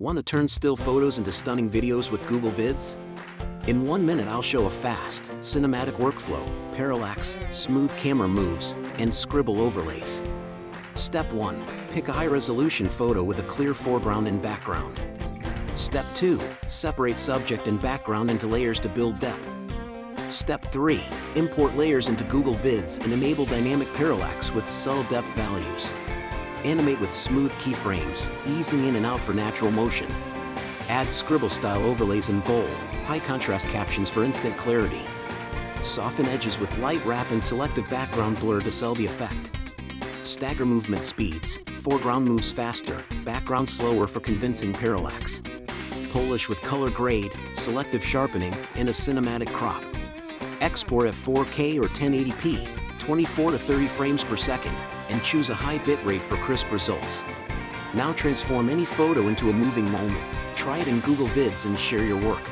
Want to turn still photos into stunning videos with Google Vids? In 1 minute I'll show a fast, cinematic workflow, parallax, smooth camera moves, and scribble overlays. Step 1. Pick a high-resolution photo with a clear foreground and background. Step 2. Separate subject and background into layers to build depth. Step 3. Import layers into Google Vids and enable dynamic parallax with subtle depth values. Animate with smooth keyframes, easing in and out for natural motion. Add scribble-style overlays in bold, high-contrast captions for instant clarity. Soften edges with light wrap and selective background blur to sell the effect. Stagger movement speeds, foreground moves faster, background slower for convincing parallax. Polish with color grade, selective sharpening, and a cinematic crop. Export at 4K or 1080p, 24 to 30 frames per second, and choose a high bitrate for crisp results. Now transform any photo into a moving moment. Try it in Google Vids and share your work.